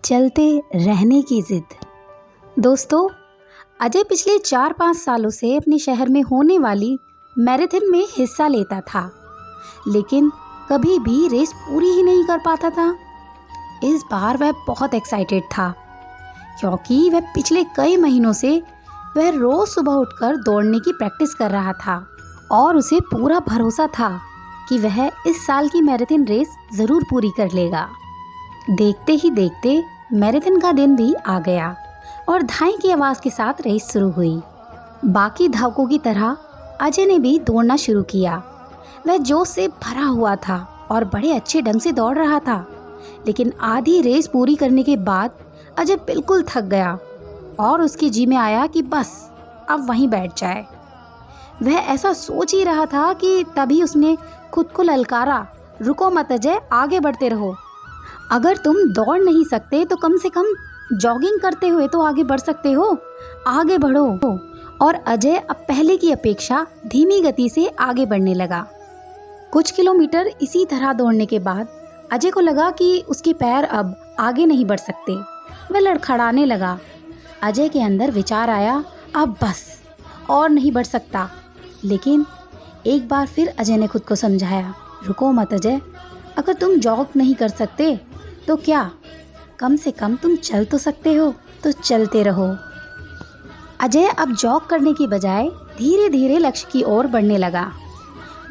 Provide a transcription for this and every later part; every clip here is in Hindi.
चलते रहने की जिद। दोस्तों, अजय पिछले 4-5 सालों से अपने शहर में होने वाली मैराथन में हिस्सा लेता था, लेकिन कभी भी रेस पूरी ही नहीं कर पाता था। इस बार वह बहुत एक्साइटेड था, क्योंकि वह पिछले कई महीनों से वह रोज सुबह उठकर दौड़ने की प्रैक्टिस कर रहा था और उसे पूरा भरोसा था कि वह इस साल की मैराथन रेस ज़रूर पूरी कर लेगा। देखते ही देखते मैराथन का दिन भी आ गया और धाई की आवाज़ के साथ रेस शुरू हुई। बाकी धावकों की तरह अजय ने भी दौड़ना शुरू किया। वह जोश से भरा हुआ था और बड़े अच्छे ढंग से दौड़ रहा था, लेकिन आधी रेस पूरी करने के बाद अजय बिल्कुल थक गया और उसके जी में आया कि बस अब वहीं बैठ जाए। वह ऐसा सोच ही रहा था कि तभी उसने खुद को ललकारा, रुको मत अजय, आगे बढ़ते रहो। अगर तुम दौड़ नहीं सकते तो कम से कम जॉगिंग करते हुए तो आगे बढ़ सकते हो, आगे बढ़ो। और अजय अब पहले की अपेक्षा धीमी गति से आगे बढ़ने लगा। कुछ किलोमीटर इसी तरह दौड़ने के बाद अजय को लगा कि उसके पैर अब आगे नहीं बढ़ सकते। वह लड़खड़ाने लगा। अजय के अंदर विचार आया, अब बस और नहीं बढ़ सकता। लेकिन एक बार फिर अजय ने खुद को समझाया, रुको मत अजय, अगर तुम जॉग नहीं कर सकते तो क्या, कम से कम तुम चल तो सकते हो, तो चलते रहो। अजय अब जॉग करने की बजाय धीरे धीरे लक्ष्य की ओर बढ़ने लगा।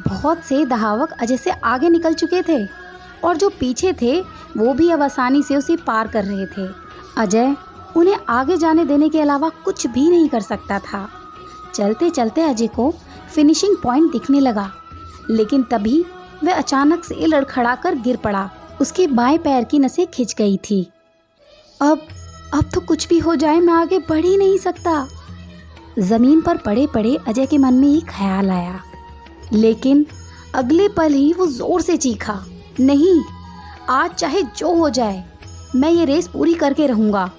बहुत से धावक अजय से आगे निकल चुके थे और जो पीछे थे वो भी अब आसानी से उसे पार कर रहे थे। अजय उन्हें आगे जाने देने के अलावा कुछ भी नहीं कर सकता था। चलते चलते अजय को फिनिशिंग पॉइंट दिखने लगा, लेकिन तभी वह अचानक से लड़खड़ाकर गिर पड़ा। उसके बाएं पैर की नसें खिंच गई थी। अब तो कुछ भी हो जाए, मैं आगे बढ़ ही नहीं सकता। जमीन पर पड़े पड़े अजय के मन में एक ख्याल आया, लेकिन अगले पल ही वो जोर से चीखा, नहीं, आज चाहे जो हो जाए मैं ये रेस पूरी करके रहूँगा।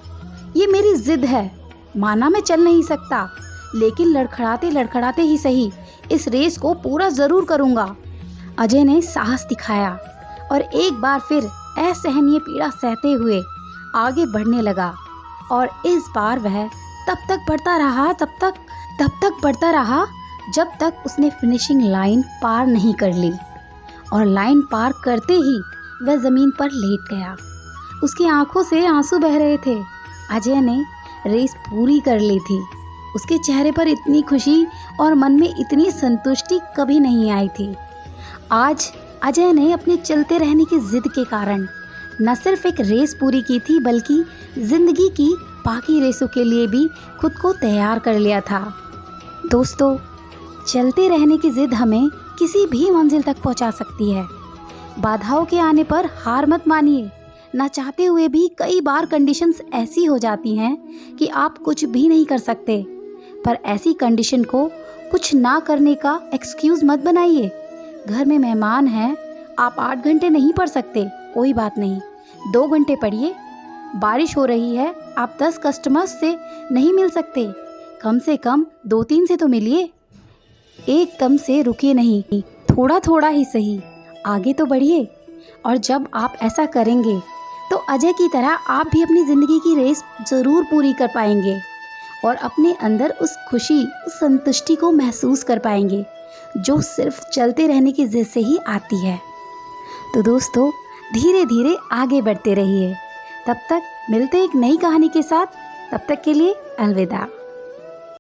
ये मेरी जिद है। माना मैं चल नहीं सकता, लेकिन लड़खड़ाते लड़खड़ाते ही सही इस रेस को पूरा ज़रूर करूँगा। अजय ने साहस दिखाया और एक बार फिर असहनीय पीड़ा सहते हुए आगे बढ़ने लगा। और इस बार वह तब तक बढ़ता रहा जब तक उसने फिनिशिंग लाइन पार नहीं कर ली। और लाइन पार करते ही वह ज़मीन पर लेट गया। उसकी आंखों से आंसू बह रहे थे। अजय ने रेस पूरी कर ली थी। उसके चेहरे पर इतनी खुशी और मन में इतनी संतुष्टि कभी नहीं आई थी। आज अजय ने अपने चलते रहने की जिद के कारण न सिर्फ एक रेस पूरी की थी, बल्कि जिंदगी की बाकी रेसों के लिए भी खुद को तैयार कर लिया था। दोस्तों, चलते रहने की जिद हमें किसी भी मंजिल तक पहुंचा सकती है। बाधाओं के आने पर हार मत मानिए। ना चाहते हुए भी कई बार कंडीशंस ऐसी हो जाती हैं कि आप कुछ भी नहीं कर सकते, पर ऐसी कंडीशन को कुछ ना करने का एक्सक्यूज़ मत बनाइए। घर में मेहमान हैं, आप 8 घंटे नहीं पढ़ सकते, कोई बात नहीं, 2 घंटे पढ़िए। बारिश हो रही है, आप 10 कस्टमर्स से नहीं मिल सकते, कम से कम 2-3 से तो मिलिए। एकदम से रुकिए नहीं, थोड़ा थोड़ा ही सही आगे तो बढ़िए। और जब आप ऐसा करेंगे तो अजय की तरह आप भी अपनी ज़िंदगी की रेस ज़रूर पूरी कर पाएंगे और अपने अंदर उस खुशी, उस संतुष्टि को महसूस कर पाएंगे जो सिर्फ चलते रहने की जिद से ही आती है। तो दोस्तों, धीरे धीरे आगे बढ़ते रहिए। तब तक मिलते एक नई कहानी के साथ। तब तक के लिए अलविदा।